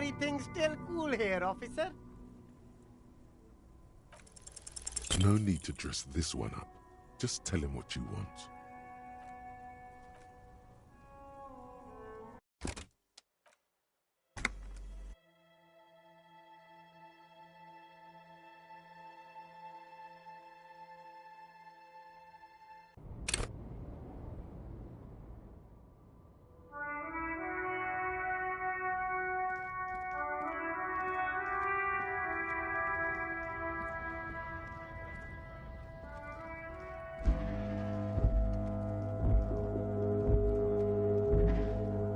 Everything still cool here, officer? No need to dress this one up. Just tell him what you want.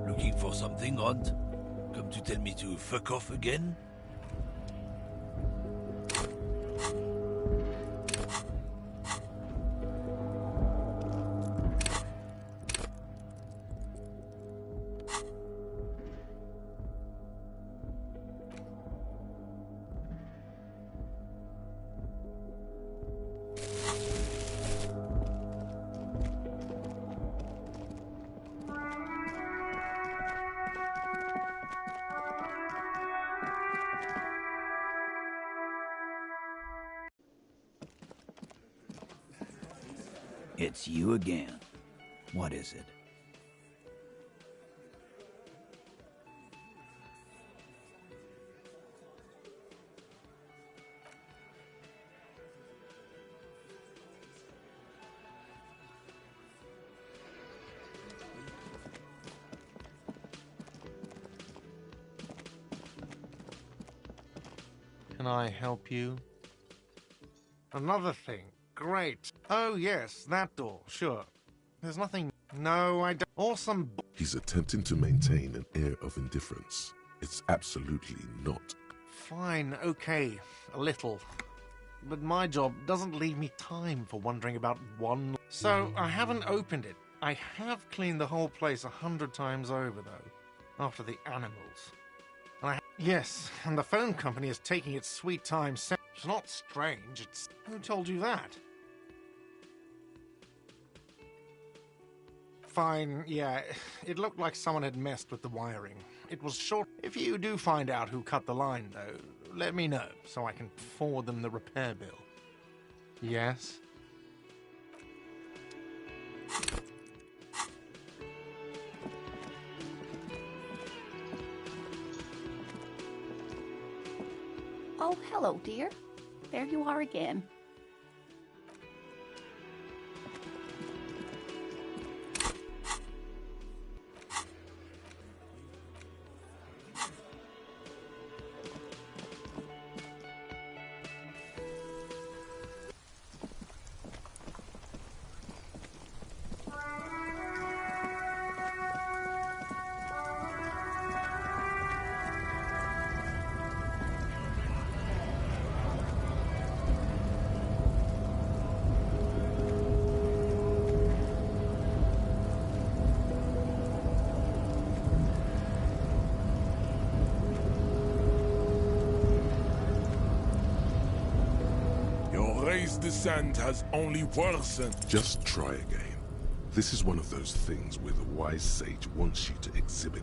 Looking for something odd? Come to tell me to fuck off again? It's you again. What is it? Can I help you? Another thing. Great. Oh, yes, that door. Sure. There's nothing... No, I don't... Awesome... He's attempting to maintain an air of indifference. It's absolutely not. Fine, okay. A little. But my job doesn't leave me time for wondering about one... So, I haven't opened it. I have cleaned the whole place 100 times over, though. After the animals. And yes, and the phone company is taking its sweet time. It's not strange, it's... Who told you that? Fine, yeah. It looked like someone had messed with the wiring. It was short. If you do find out who cut the line, though, let me know, so I can forward them the repair bill. Yes? Oh, hello, dear. There you are again. Descent has only worsened. Just try again. This is one of those things where the wise sage wants you to exhibit.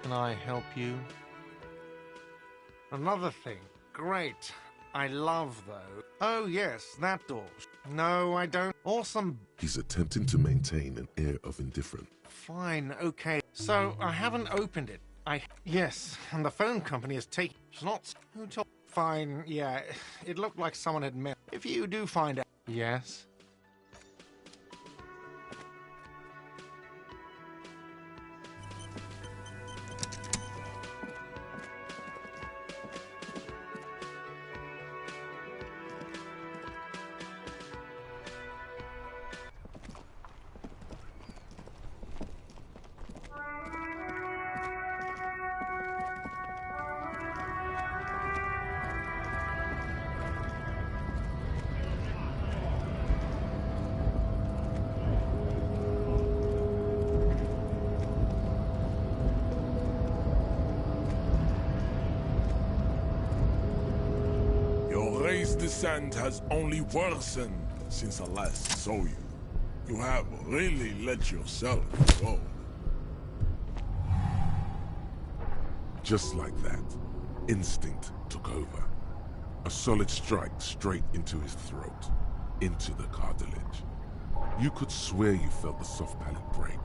Can I help you? Another thing. Great. I love, though. Oh, yes, that door. No, I don't. Awesome. He's attempting to maintain an air of indifference. Fine, okay. So, I haven't opened it. Yes, and the phone company is taking... It's not... Who told... Fine, yeah. It looked like someone had met... If you do find out... Yes? This descent has only worsened since I last saw you. You have really let yourself go. Just like that, instinct took over. A solid strike straight into his throat, into the cartilage. You could swear you felt the soft palate break.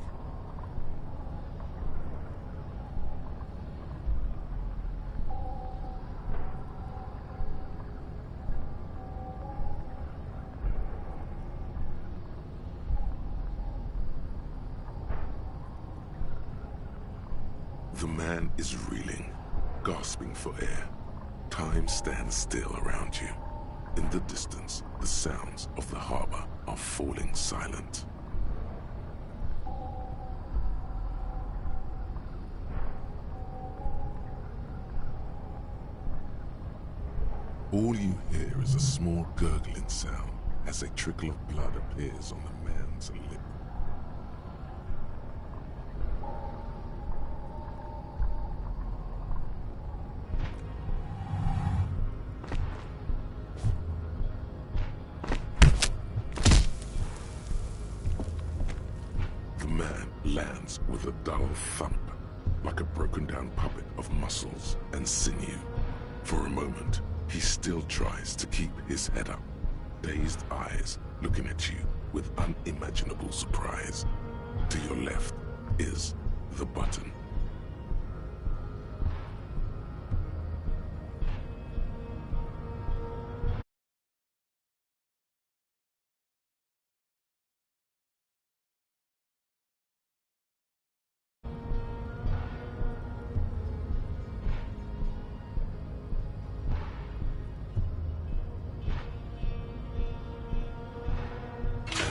The man is reeling, gasping for air. Time stands still around you. In the distance, the sounds of the harbor are falling silent. All you hear is a small gurgling sound as a trickle of blood appears on the man's lip. Lands with a dull thump, like a broken-down puppet of muscles and sinew. For a moment, he still tries to keep his head up, dazed eyes looking at you with unimaginable surprise. To your left is the button.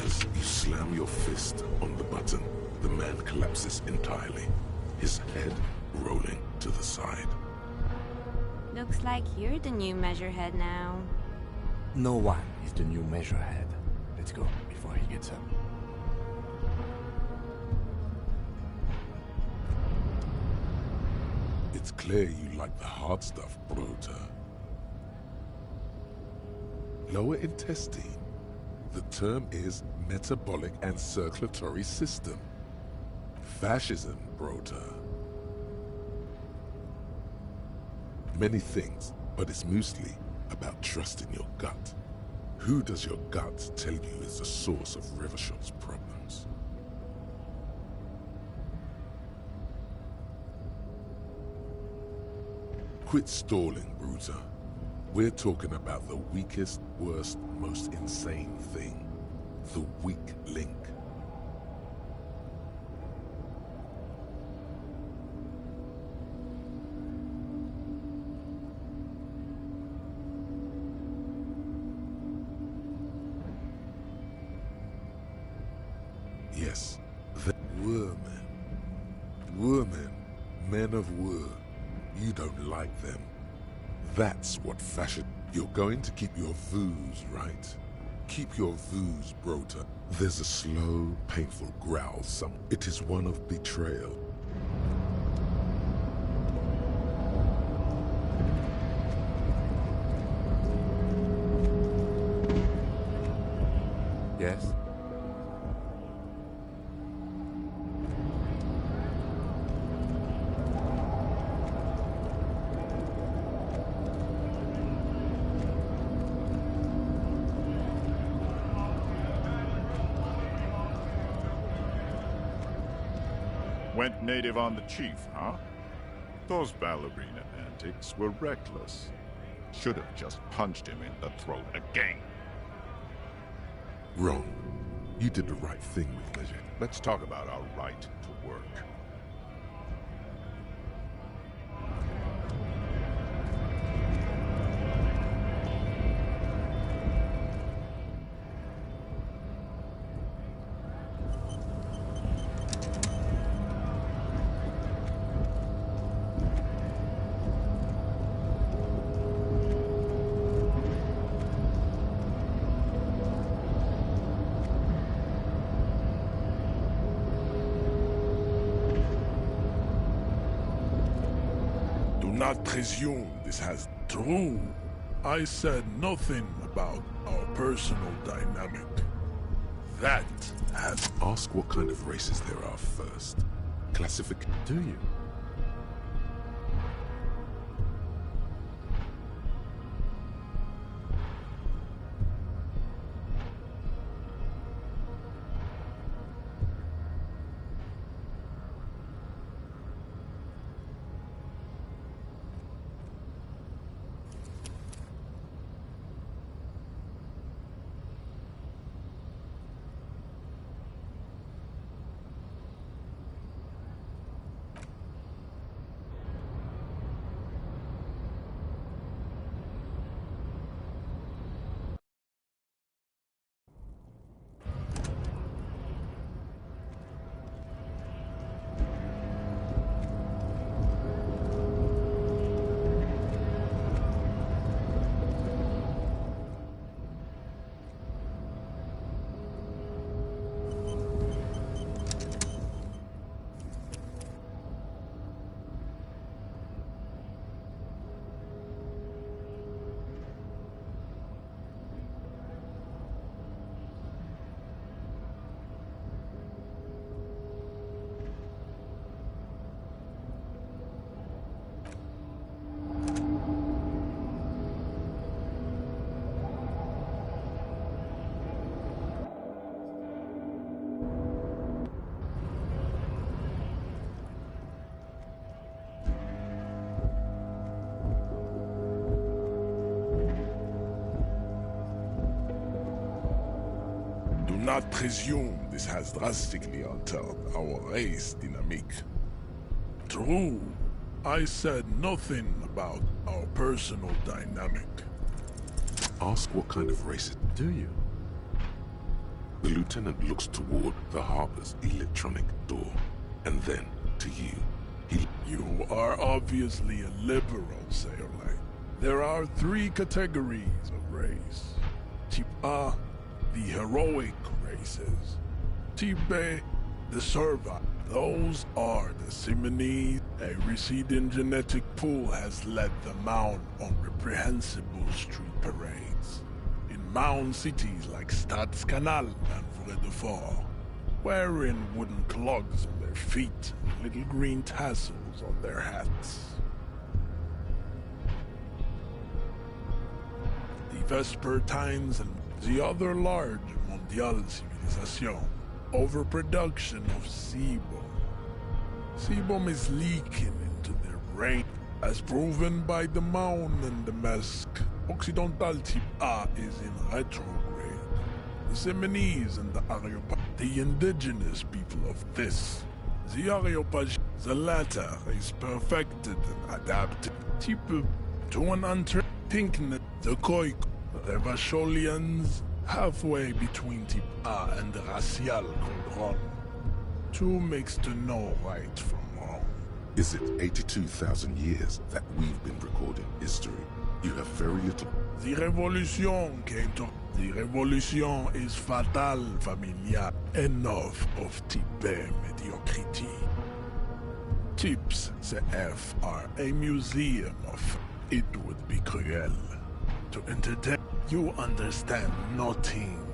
As you slam your fist on the button, the man collapses entirely, his head rolling to the side. Looks like you're the new measurehead now. No one is the new measurehead. Let's go before he gets up. It's clear you like the hard stuff, Brota. Lower intestine. The term is metabolic and circulatory system. Fascism, Brota. Many things, but it's mostly about trusting your gut. Who does your gut tell you is the source of Revachot's problems? Quit stalling, Bruiser. We're talking about the weakest, worst, most insane thing. The weak link. Yes, the Women. Women. Men of war. You don't like them. That's what fashion. You're going to keep your vooz, right? Keep your vooz, Brota. There's a slow, painful growl It is one of betrayal. Yes? Went native on the chief, huh? Those ballerina antics were reckless. Should have just punched him in the throat again. Wrong. You did the right thing with measure. Let's talk about our right to work. Do not presume this has true I said nothing about our personal dynamic. That has... Ask what kind of races there are first. Do you? Do not presume this has drastically altered our race dynamic. True, I said nothing about our personal dynamic. Ask what kind of race it... Do you? The lieutenant looks toward the harbor's electronic door, and then to you. You are obviously a liberal, Sailor. There are 3 categories of race. Type A, the heroic races. Type B, the servile. Those are the Simonese. A receding genetic pool has led them out on reprehensible street parades. In mound cities like Stadskanal and Vredefort, wearing wooden clogs on their feet and little green tassels on their hats. The Vespertines and the other large mondial civilization, overproduction of sebum. Sebum is leaking into their brain, as proven by the Maun and the Mesk. Occidental type A is in retrograde. The Simonese and the Areopag, the indigenous people of this. The Areopag, the latter is perfected and adapted. Type to an unthinkness, the Koik, Revacholians, halfway between type A and the racial Condron. 2 makes to know right from wrong. Is it 82,000 years that we've been recording history? You have very little... The revolution came to... The revolution is fatal, familia. Enough of type mediocrity. Types CF are a museum of... It would be cruel to entertain. You understand nothing.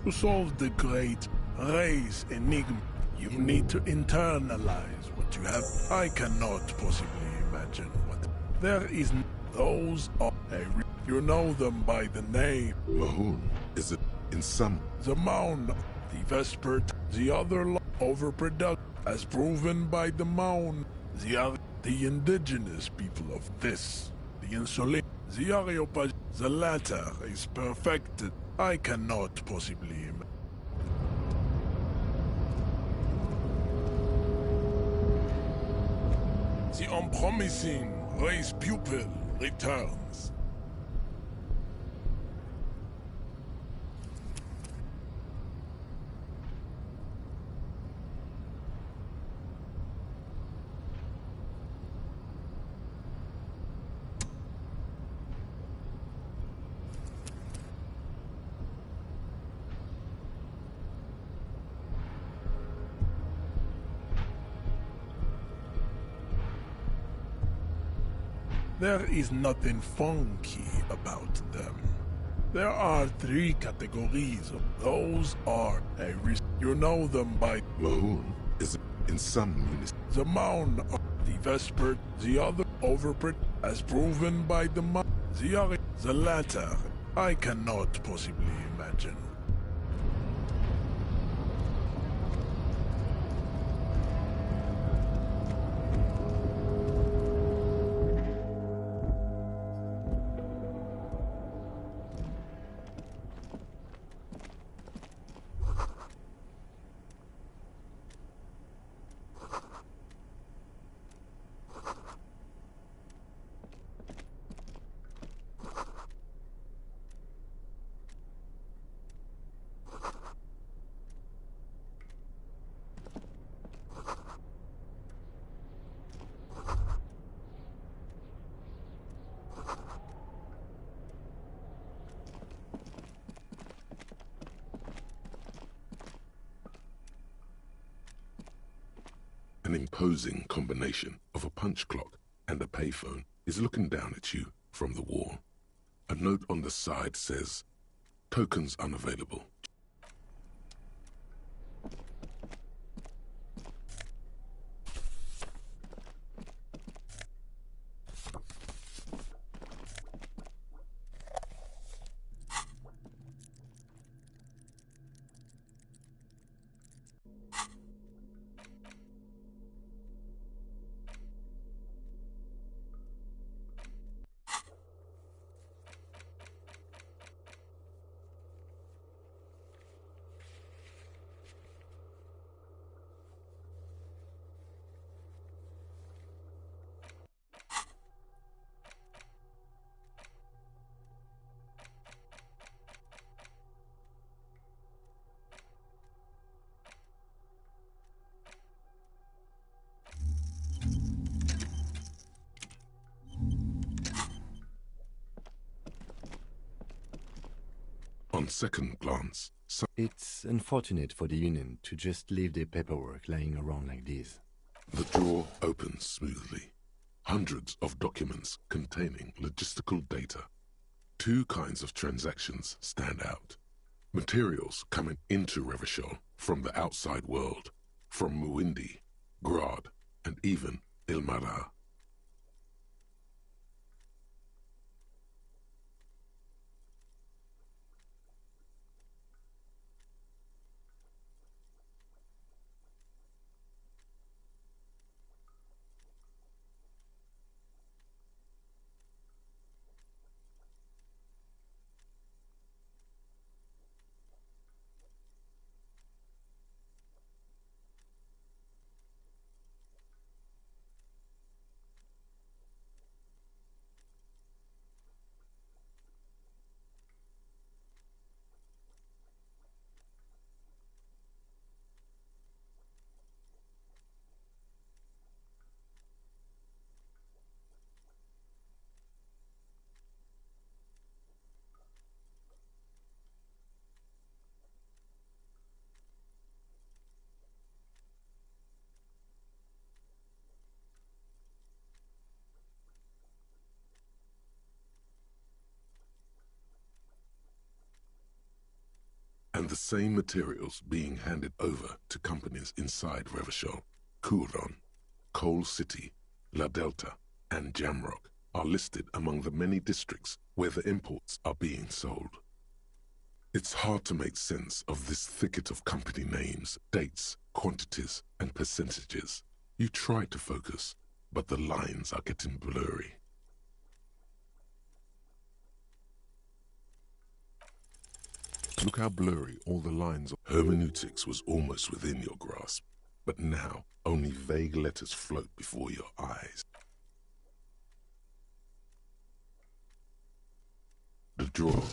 To solve the great race enigma, you need to internalize what you have. I cannot possibly imagine what... There is... Those are... You know them by the name. Mahoon, is it in some... The Maun, the Vesper, the other overproduct, as proven by the Maun. The indigenous people of this. The Insulet. The Areopag, the latter is perfected. I cannot possibly imagine. The unpromising race pupil returns. There is nothing funky about them. There are 3 categories. Those are you know them by Mahun is in some municipalities. the Mound, the Vesper, the other as proven by the latter. I cannot possibly imagine. An imposing combination of a punch clock and a payphone is looking down at you from the wall. A note on the side says, "Tokens unavailable." On second glance, It's unfortunate for the Union to just leave their paperwork lying around like this. the drawer opens smoothly. Hundreds of documents containing logistical data. 2 kinds of transactions stand out. Materials coming into Revachol from the outside world, from Muindi, Grad, and even Ilmara. And the same materials being handed over to companies inside Revachol, Kuron, Coal City, La Delta, and Jamrock are listed among the many districts where the imports are being sold. It's hard to make sense of this thicket of company names, dates, quantities, and percentages. You try to focus, but the lines are getting blurry. Look how blurry all the lines are. Hermeneutics was almost within your grasp, but now only vague letters float before your eyes. The drawer.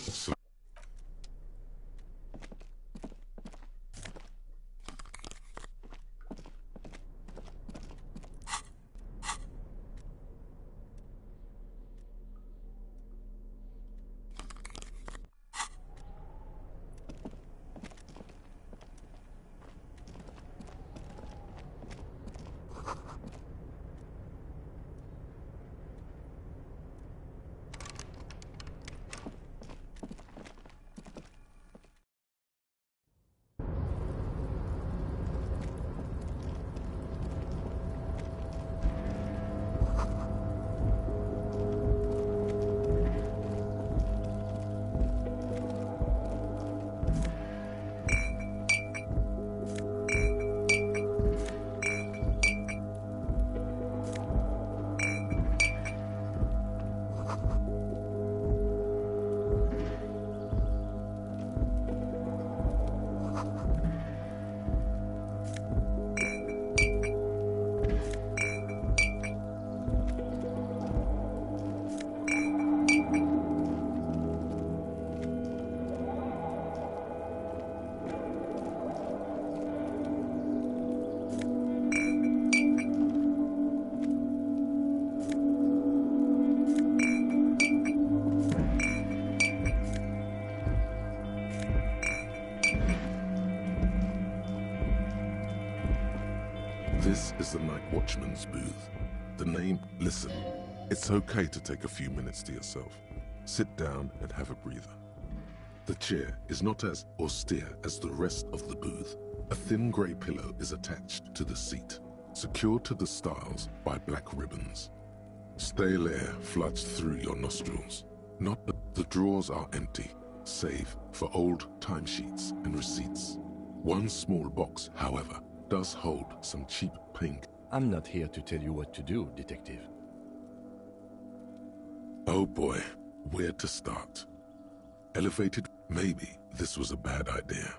This is the Night Watchman's booth. The name, listen, it's okay to take a few minutes to yourself. Sit down and have a breather. The chair is not as austere as the rest of the booth. A thin grey pillow is attached to the seat, secured to the stiles by black ribbons. Stale air floods through your nostrils. The drawers are empty, save for old timesheets and receipts. One small box, however, does hold some cheap paint. I'm not here to tell you what to do, Detective. Oh boy, where to start? Elevated? Maybe this was a bad idea.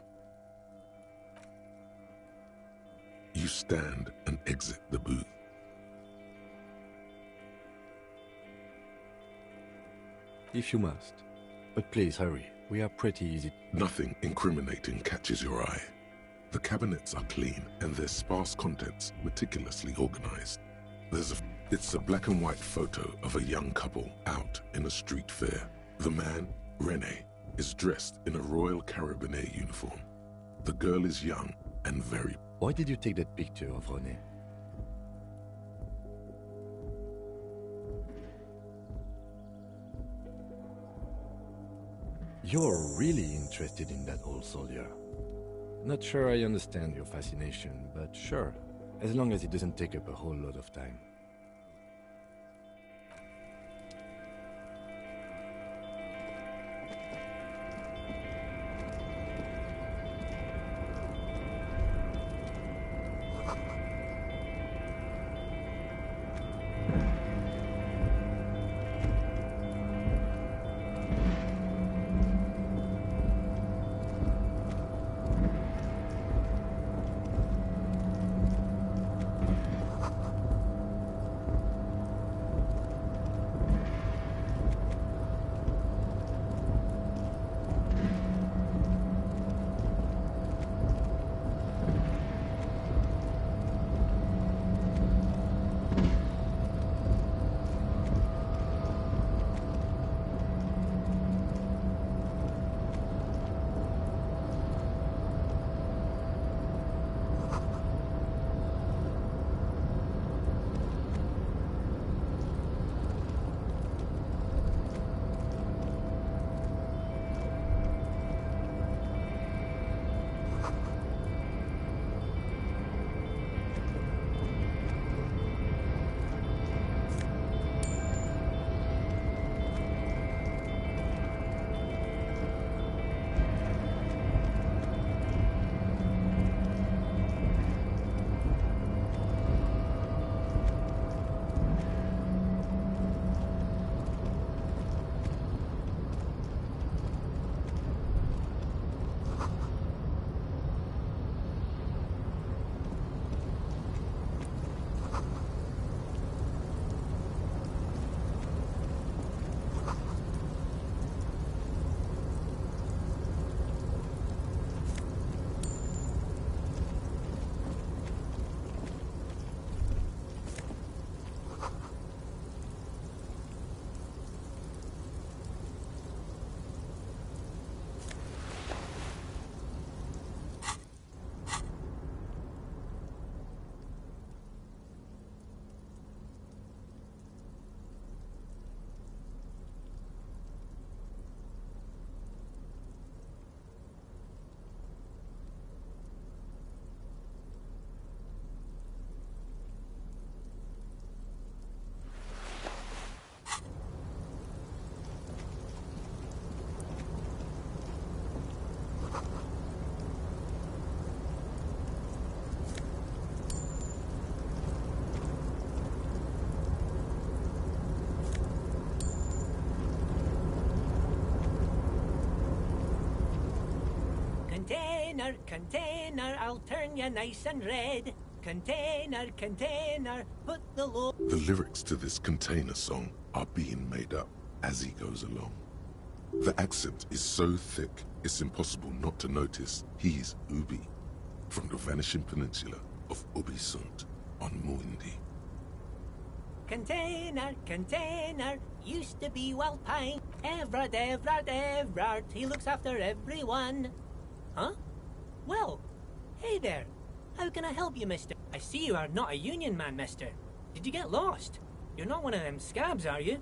You stand and exit the booth. If you must. But please hurry. We are pretty easy. Nothing incriminating catches your eye. The cabinets are clean and their sparse contents meticulously organized. It's a black and white photo of a young couple out in a street fair. The man, René, is dressed in a Royal Carabinier uniform. The girl is young and very... Why did you take that picture of René? You're really interested in that old soldier. Not sure I understand your fascination, but sure, as long as it doesn't take up a whole lot of time. Container, container, I'll turn you nice and red. Container, container, put the load. The lyrics to this Container song are being made up as he goes along. The accent is so thick, it's impossible not to notice he's Ubi, from the vanishing peninsula of Ubisund on Muindi. Container, container, used to be well pine. Everard, Everard, Everard, he looks after everyone. Huh? Well, hey there. How can I help you, mister? I see you are not a union man, mister. Did you get lost? You're not one of them scabs, are you?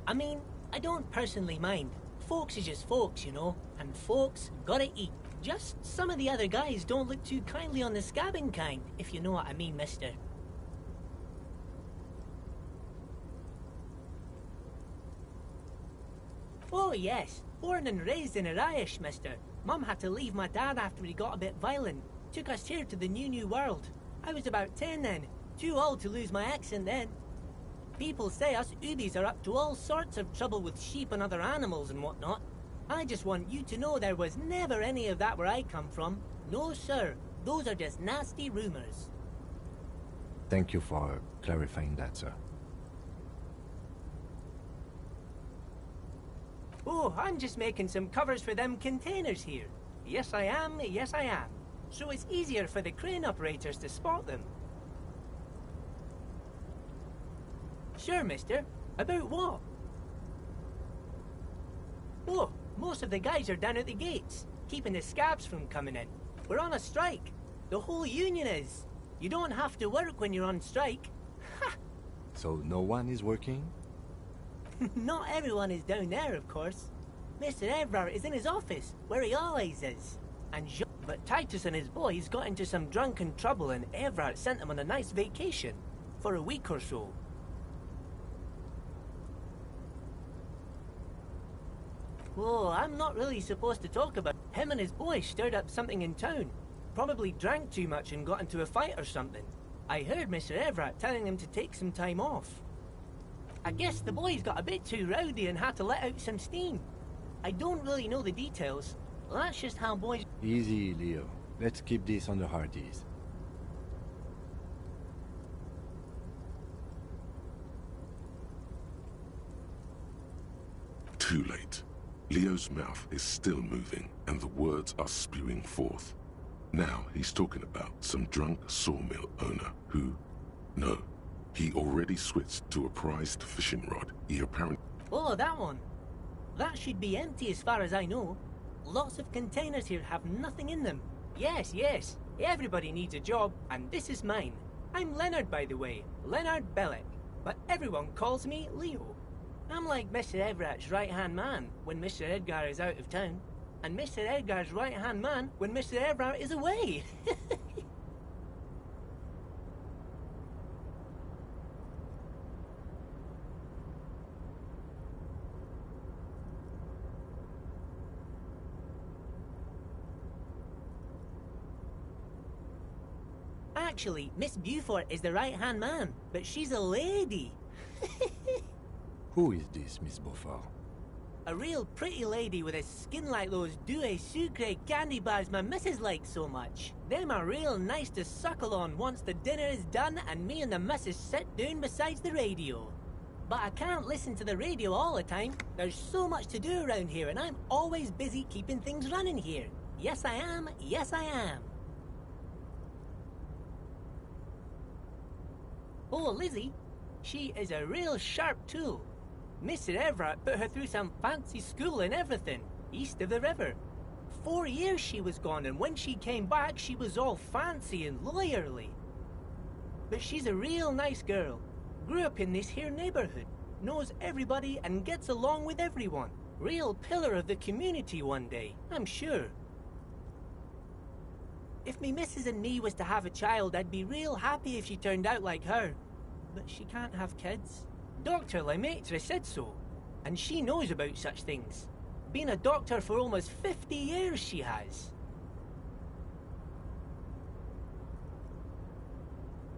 I mean, I don't personally mind. Folks is just folks, you know, and folks gotta eat. Just some of the other guys don't look too kindly on the scabbing kind, if you know what I mean, mister. Oh yes, born and raised in Irish, mister. Mum had to leave my dad after he got a bit violent. Took us here to the new world. I was about 10 then, too old to lose my accent then. People say us Ubis are up to all sorts of trouble with sheep and other animals and whatnot. I just want you to know there was never any of that where I come from. No sir, those are just nasty rumors. Thank you for clarifying that, sir. Oh, I'm just making some covers for them containers here. Yes I am, yes I am. So it's easier for the crane operators to spot them. Sure, mister. About what? Oh, most of the guys are down at the gates, keeping the scabs from coming in. We're on a strike. The whole union is. You don't have to work when you're on strike. Ha! So no one is working? Not everyone is down there, of course. Mr. Evrard is in his office, where he always is. But Titus and his boys got into some drunken trouble and Evrard sent them on a nice vacation. For a week or so. Oh, I'm not really supposed to talk about him and his boys stirred up something in town. Probably drank too much and got into a fight or something. I heard Mr. Evrard telling them to take some time off. I guess the boys got a bit too rowdy and had to let out some steam. I don't really know the details. That's just how boys... Easy, Leo. Let's keep this on the hardies. Too late. Leo's mouth is still moving, and the words are spewing forth. Now he's talking about some drunk sawmill owner who... No, he already switched to a prized fishing rod. He apparently... Oh, that one. That should be empty as far as I know. Lots of containers here have nothing in them. Yes, yes, everybody needs a job, and this is mine. I'm Leonard, by the way, Leonard Bellick, but everyone calls me Leo. I'm like Mr. Everett's right-hand man when Mr. Edgar is out of town, and Mr. Edgar's right-hand man when Mr. Everett is away. Actually, Miss Beaufort is the right-hand man, but she's a lady. Who is this, Miss Beaufort? A real pretty lady with a skin like those Douai Sucre candy bars my missus likes so much. Them are real nice to suckle on once the dinner is done and me and the missus sit down beside the radio. But I can't listen to the radio all the time. There's so much to do around here and I'm always busy keeping things running here. Yes I am, yes I am. Oh, Lizzie, she is a real sharp tool. Mr. Everett put her through some fancy school and everything, east of the river. 4 years she was gone, and when she came back, she was all fancy and lawyerly. But she's a real nice girl. Grew up in this here neighborhood, knows everybody and gets along with everyone. Real pillar of the community one day, I'm sure. If me missus and me was to have a child, I'd be real happy if she turned out like her. But she can't have kids. Dr. Lemaitre said so, and she knows about such things. Been a doctor for almost 50 years she has.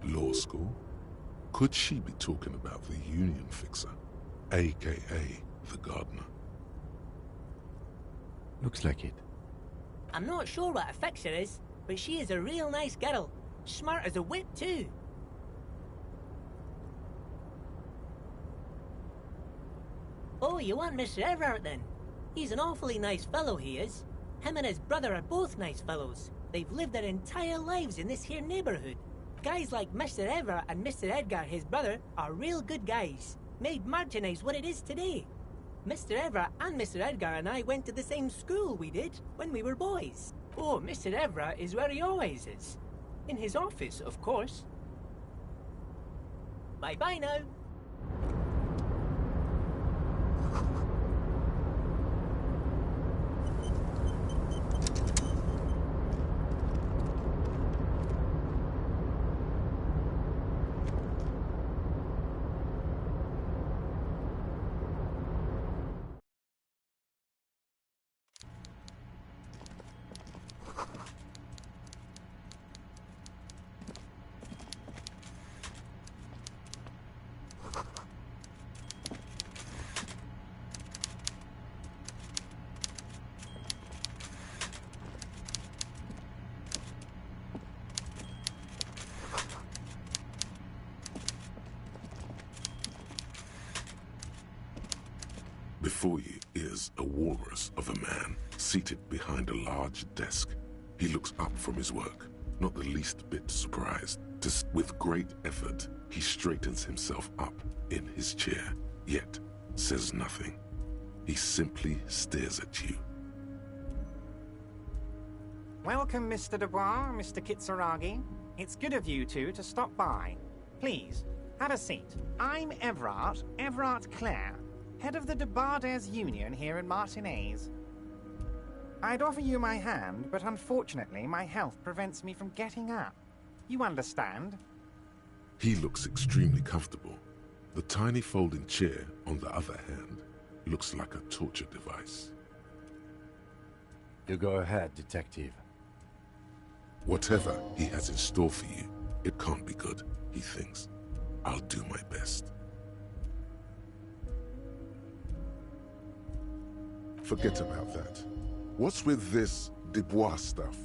Law school? Could she be talking about the union fixer, aka the gardener? Looks like it. I'm not sure what a fixer is, but she is a real nice girl. Smart as a whip, too. Oh, you want Mr. Everett, then? He's an awfully nice fellow, he is. Him and his brother are both nice fellows. They've lived their entire lives in this here neighborhood. Guys like Mr. Everett and Mr. Edgar, his brother, are real good guys. Made Martinez what it is today. Mr. Everett and Mr. Edgar and I went to the same school we did when we were boys. Oh, Mr. Everett is where he always is. In his office, of course. Bye-bye now. Before you is a walrus of a man seated behind a large desk. He looks up from his work, not the least bit surprised. With great effort, he straightens himself up in his chair, yet says nothing. He simply stares at you. Welcome, Mr. Dubois, Mr. Kitsuragi. It's good of you two to stop by. Please, have a seat. I'm Everard Clare, head of the Debarders Union here in Martinez. I'd offer you my hand, but unfortunately my health prevents me from getting up. You understand? He looks extremely comfortable. The tiny folding chair, on the other hand, looks like a torture device. You go ahead, detective. Whatever he has in store for you, it can't be good, he thinks. I'll do my best. Forget about that. What's with this Dubois stuff?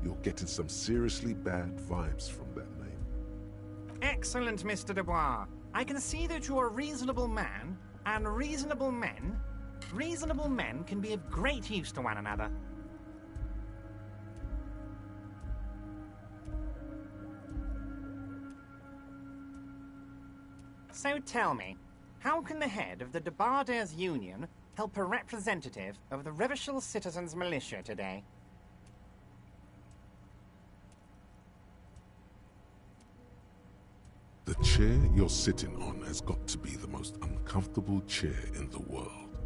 You're getting some seriously bad vibes from that name. Excellent, Mr. Dubois. I can see that you're a reasonable man, and reasonable men can be of great use to one another. So tell me, how can the head of the Debarders Union help a representative of the Revachol Citizens Militia today? The chair you're sitting on has got to be the most uncomfortable chair in the world.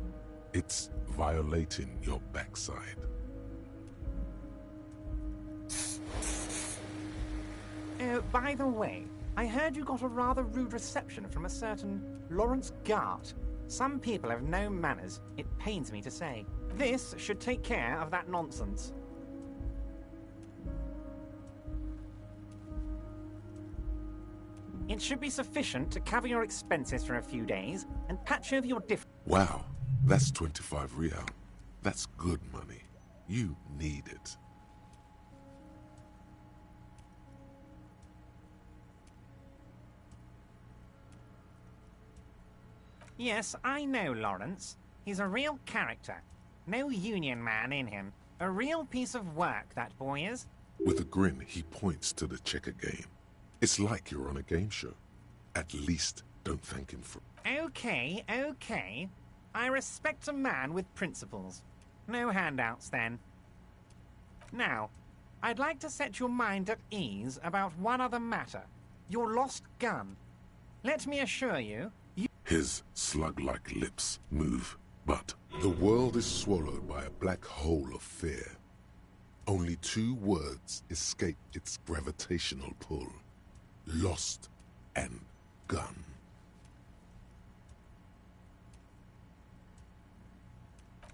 It's violating your backside. By the way, I heard you got a rather rude reception from a certain Lawrence Gart. Some people have no manners, it pains me to say. This should take care of that nonsense. It should be sufficient to cover your expenses for a few days and patch over your Wow, that's 25 real. That's good money. You need it. Yes, I know Lawrence. He's a real character. No union man in him. A real piece of work, that boy is. With a grin, he points to the checker game. It's like you're on a game show. At least, don't thank him for... Okay. I respect a man with principles. No handouts, then. Now, I'd like to set your mind at ease about one other matter. Your lost gun. Let me assure you... His slug-like lips move, but the world is swallowed by a black hole of fear. Only 2 words escape its gravitational pull. Lost and gun.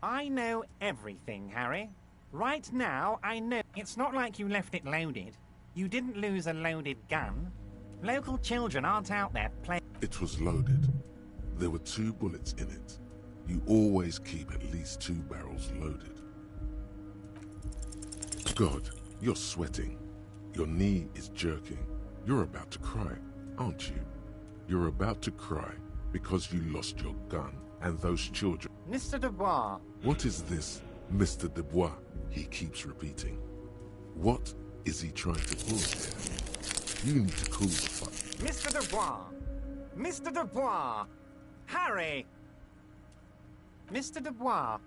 I know everything, Harry. Right now, I know. It's not like you left it loaded. You didn't lose a loaded gun. Local children aren't out there playing. It was loaded. There were 2 bullets in it. You always keep at least 2 barrels loaded. God, you're sweating. Your knee is jerking. You're about to cry, aren't you? You're about to cry because you lost your gun and those children. Mr. Dubois. What is this, Mr. Dubois? He keeps repeating. What is he trying to pull here? You need to cool the fuck. Mr. Dubois! Mr. Dubois! Harry! Mr. Dubois!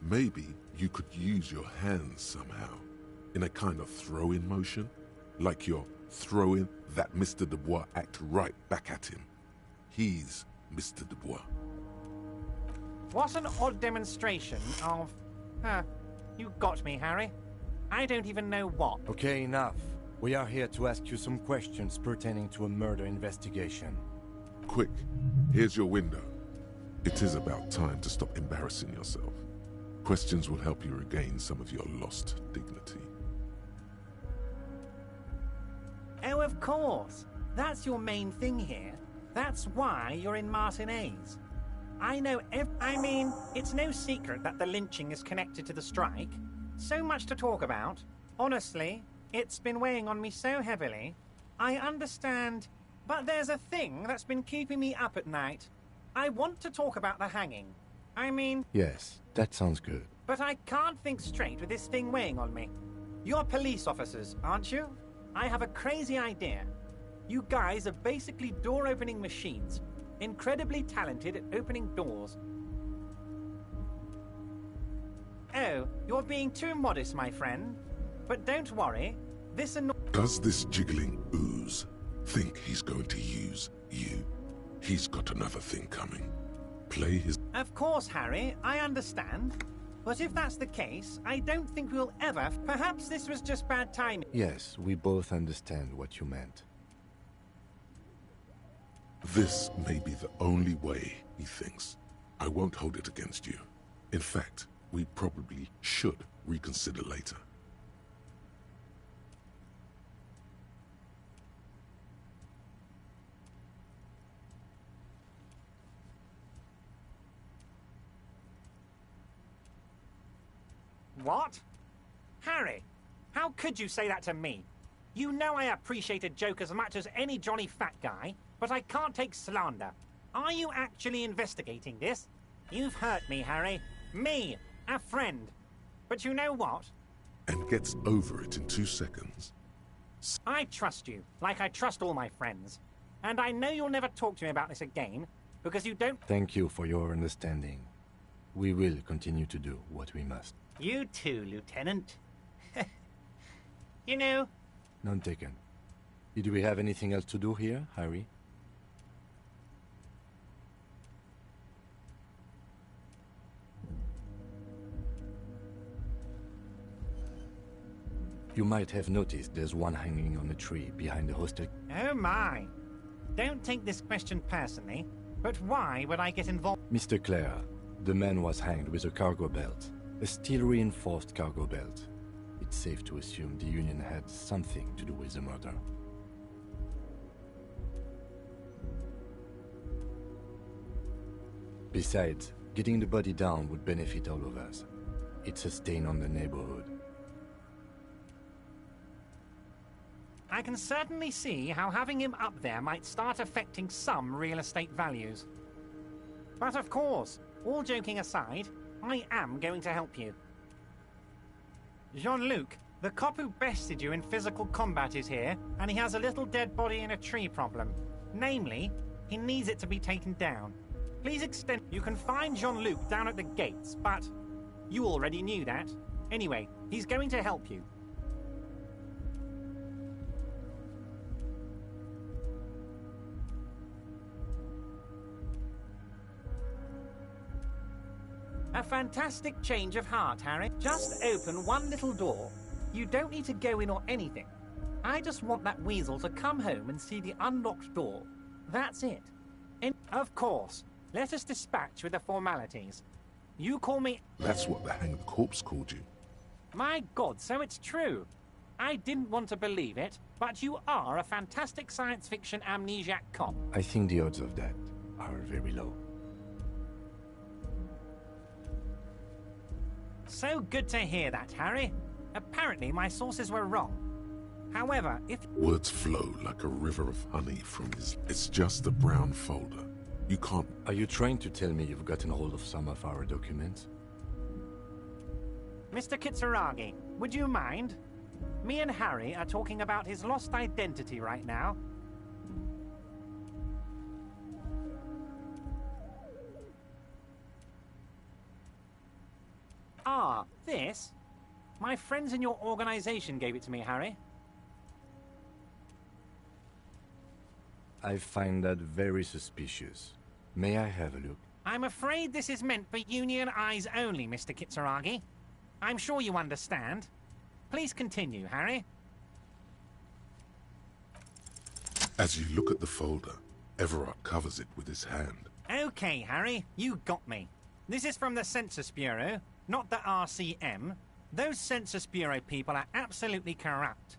Maybe you could use your hands somehow, in a kind of throw-in motion. Like you're throwing that Mr. Dubois act right back at him. He's Mr. Dubois. What an odd demonstration of... you got me, Harry. I don't even know what. Okay, enough. We are here to ask you some questions pertaining to a murder investigation. Quick, here's your window. It is about time to stop embarrassing yourself. Questions will help you regain some of your lost dignity. Oh, of course. That's your main thing here. That's why you're in Martinez. I know I mean, it's no secret that the lynching is connected to the strike. So much to talk about. Honestly, it's been weighing on me so heavily. I understand, but there's a thing that's been keeping me up at night. I want to talk about the hanging. I mean... Yes, that sounds good. But I can't think straight with this thing weighing on me. You're police officers, aren't you? I have a crazy idea. You guys are basically door-opening machines. Incredibly talented at opening doors. Oh, you're being too modest, my friend. But don't worry, Does this jiggling ooze think he's going to use you? He's got another thing coming. Play his... Of course, Harry, I understand. But if that's the case, I don't think we'll ever... Perhaps this was just bad timing. Yes, we both understand what you meant. This may be the only way, he thinks. I won't hold it against you. In fact, we probably should reconsider later. What? Harry, how could you say that to me? You know I appreciate a joke as much as any Johnny Fat Guy, but I can't take slander. Are you actually investigating this? You've hurt me, Harry. Me, a friend. But you know what? And gets over it in 2 seconds. I trust you, like I trust all my friends. And I know you'll never talk to me about this again, because you don't... Thank you for your understanding. We will continue to do what we must. You too, Lieutenant. You know... None taken. Did we have anything else to do here, Harry? You might have noticed there's one hanging on a tree behind the hostel. Oh my. Don't take this question personally, but why would I get involved? Mr. Clare, the man was hanged with a cargo belt. A steel-reinforced cargo belt. It's safe to assume the Union had something to do with the murder. Besides, getting the body down would benefit all of us. It's a stain on the neighborhood. I can certainly see how having him up there might start affecting some real estate values. But of course, all joking aside, I am going to help you. Jean-Luc, the cop who bested you in physical combat is here, and he has a little dead body in a tree problem. Namely, he needs it to be taken down. Please extend... You can find Jean-Luc down at the gates, but... You already knew that. Anyway, he's going to help you. A fantastic change of heart, Harry. Just open one little door. You don't need to go in or anything. I just want that weasel to come home and see the unlocked door. That's it. And of course, let us dispatch with the formalities. You call me... That's what the hanged corpse called you. My God, so it's true. I didn't want to believe it, but you are a fantastic science fiction amnesiac cop. I think the odds of that are very low. So good to hear that, Harry. Apparently my sources were wrong. However, if... Words flow like a river of honey from his... It's just a brown folder. You can't... Are you trying to tell me you've gotten hold of some of our documents? Mr. Kitsuragi, would you mind? Me and Harry are talking about his lost identity right now. Ah, this? My friends in your organization gave it to me, Harry. I find that very suspicious. May I have a look? I'm afraid this is meant for Union eyes only, Mr. Kitsuragi. I'm sure you understand. Please continue, Harry. As you look at the folder, Everard covers it with his hand. Okay, Harry, you got me. This is from the Census Bureau, not the RCM. Those Census Bureau people are absolutely corrupt.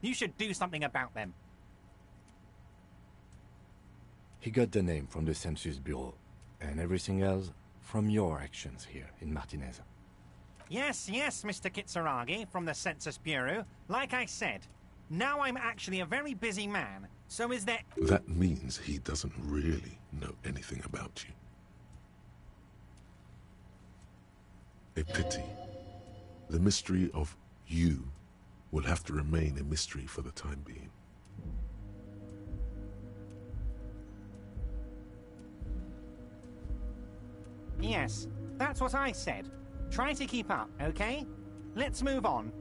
You should do something about them. He got the name from the Census Bureau, and everything else from your actions here in Martinez. Yes, Mr. Kitsuragi from the Census Bureau. Like I said, now I'm actually a very busy man, so is there... That means he doesn't really know anything about you. A pity. The mystery of you will have to remain a mystery for the time being. Yes, that's what I said. Try to keep up, okay? Let's move on.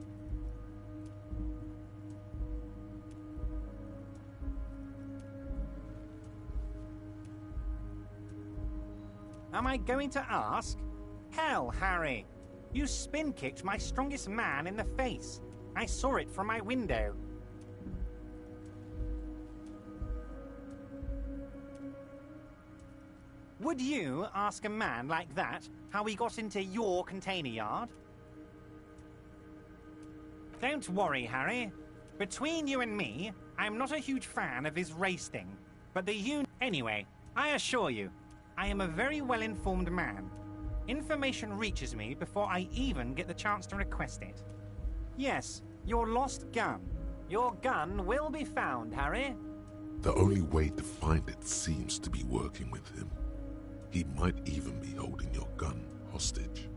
Am I going to ask? Hell, Harry. You spin-kicked my strongest man in the face. I saw it from my window. Would you ask a man like that how he got into your container yard? Don't worry, Harry. Between you and me, I'm not a huge fan of his race thing. But Anyway, I assure you, I am a very well-informed man. Information reaches me before I even get the chance to request it. Yes, your lost gun. Your gun will be found, Harry. The only way to find it seems to be working with him. He might even be holding your gun hostage.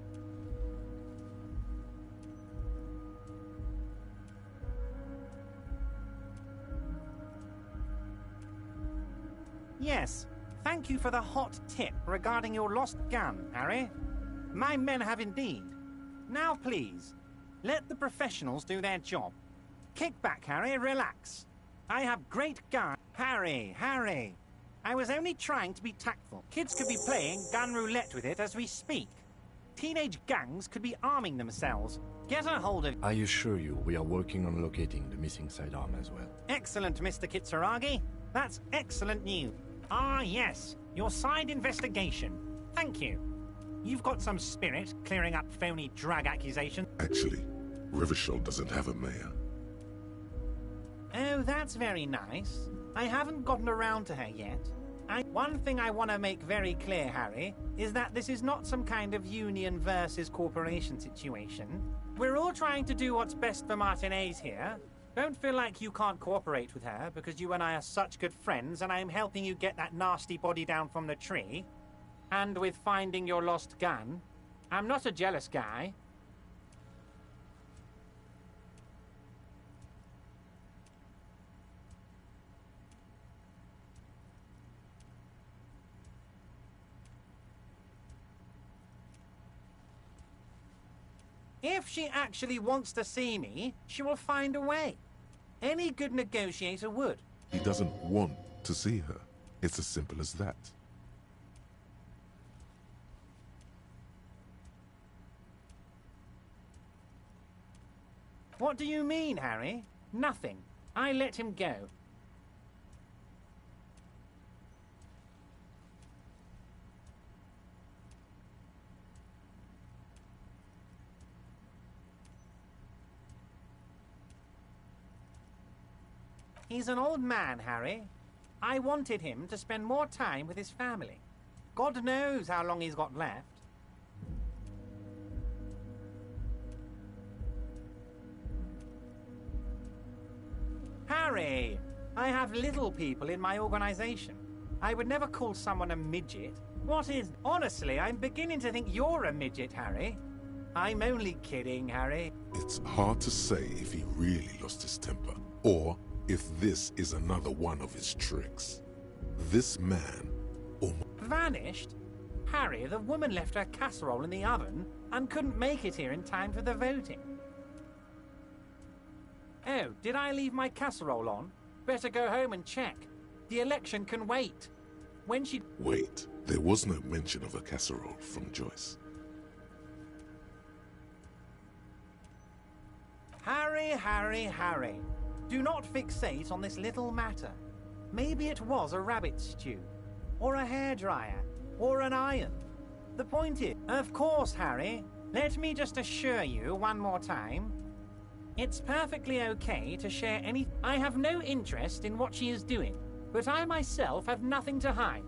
Yes, thank you for the hot tip regarding your lost gun, Harry. My men have indeed. Now please, let the professionals do their job. Kick back, Harry, relax. I have great gun. Harry. I was only trying to be tactful. Kids could be playing gun roulette with it as we speak. Teenage gangs could be arming themselves. Get a hold of... I assure you, we are working on locating the missing sidearm as well. Excellent, Mr. Kitsuragi. That's excellent news. Ah, yes. Your side investigation. Thank you. You've got some spirit clearing up phony drug accusations. Actually, Rivershell doesn't have a mayor. Oh, that's very nice. I haven't gotten around to her yet. One thing I want to make very clear, Harry, is that this is not some kind of union versus corporation situation. We're all trying to do what's best for Martinez here. Don't feel like you can't cooperate with her because you and I are such good friends and I'm helping you get that nasty body down from the tree. And with finding your lost gun. I'm not a jealous guy. If she actually wants to see me, she will find a way. Any good negotiator would. He doesn't want to see her. It's as simple as that. What do you mean, Harry? Nothing. I let him go. He's an old man, Harry. I wanted him to spend more time with his family. God knows how long he's got left. Harry! I have little people in my organization. I would never call someone a midget. What is... Honestly, I'm beginning to think you're a midget, Harry. I'm only kidding, Harry. It's hard to say if he really lost his temper, or if this is another one of his tricks. This man... Vanished? Harry, the woman left her casserole in the oven and couldn't make it here in time for the voting. Oh, did I leave my casserole on? Better go home and check. The election can wait. When she... Wait, there was no mention of a casserole from Joyce. Harry, Harry, Harry. Do not fixate on this little matter. Maybe it was a rabbit stew, or a hairdryer, or an iron. The point is... Of course, Harry. Let me just assure you one more time. It's perfectly okay to share any... I have no interest in what she is doing, but I myself have nothing to hide.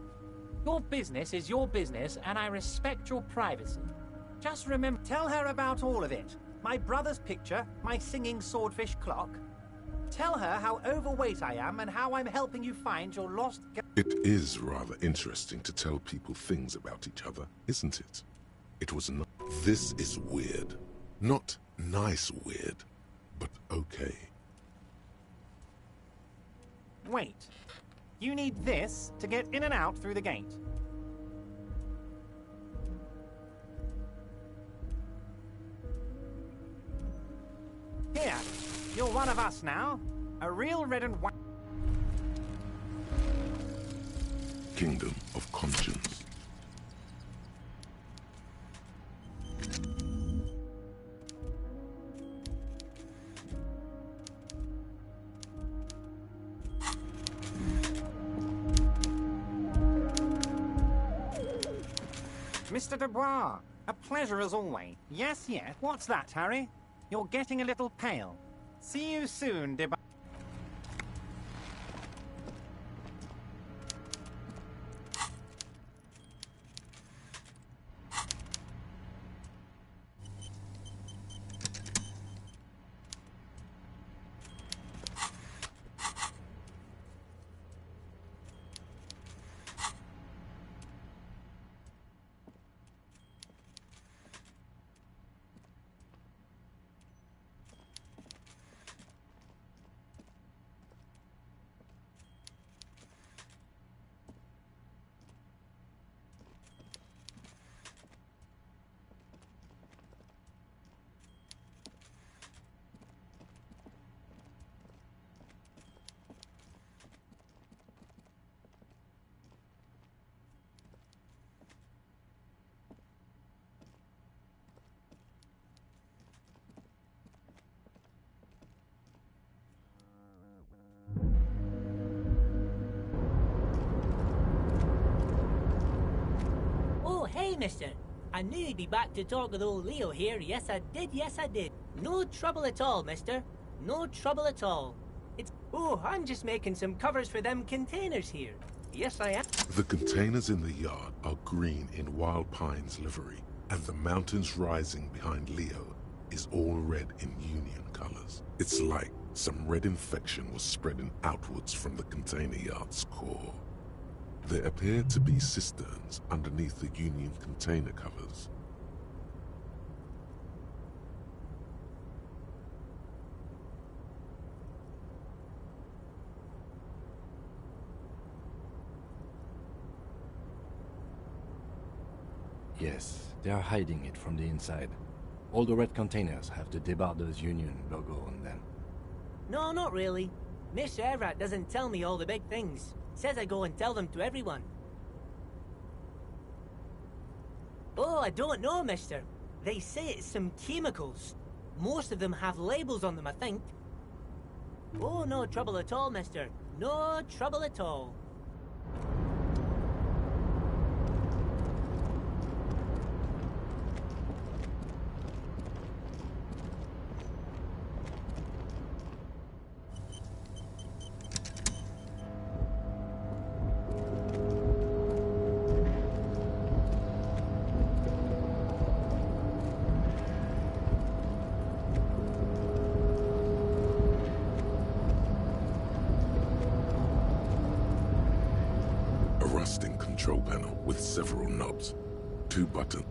Your business is your business, and I respect your privacy. Just remember... Tell her about all of it. My brother's picture, my singing swordfish clock. Tell her how overweight I am and how I'm helping you find your lost... It is rather interesting to tell people things about each other, isn't it? It was not... This is weird. Not nice weird, but okay. Wait. You need this to get in and out through the gate. Here, you're one of us now. A real red and white... Kingdom of Conscience. Mr. Dubois, a pleasure as always. Yes, yes. What's that, Harry? You're getting a little pale. See you soon, Dubois. Hey, mister. I knew you'd be back to talk with old Leo here. Yes, I did. Yes, I did. No trouble at all, mister. No trouble at all. It's... Oh, I'm just making some covers for them containers here. Yes, I am. The containers in the yard are green in Wild Pine's livery, and the mountains rising behind Leo is all red in Union colors. It's like some red infection was spreading outwards from the container yard's core. There appear to be cisterns underneath the Union container covers. Yes, they are hiding it from the inside. All the red containers have the Debarders Union logo on them. No, not really. Mr. Everett doesn't tell me all the big things. Says I go and tell them to everyone. Oh, I don't know, mister. They say it's some chemicals. Most of them have labels on them, I think. Oh, no trouble at all, mister. No trouble at all. Control panel with several knobs. 2 buttons.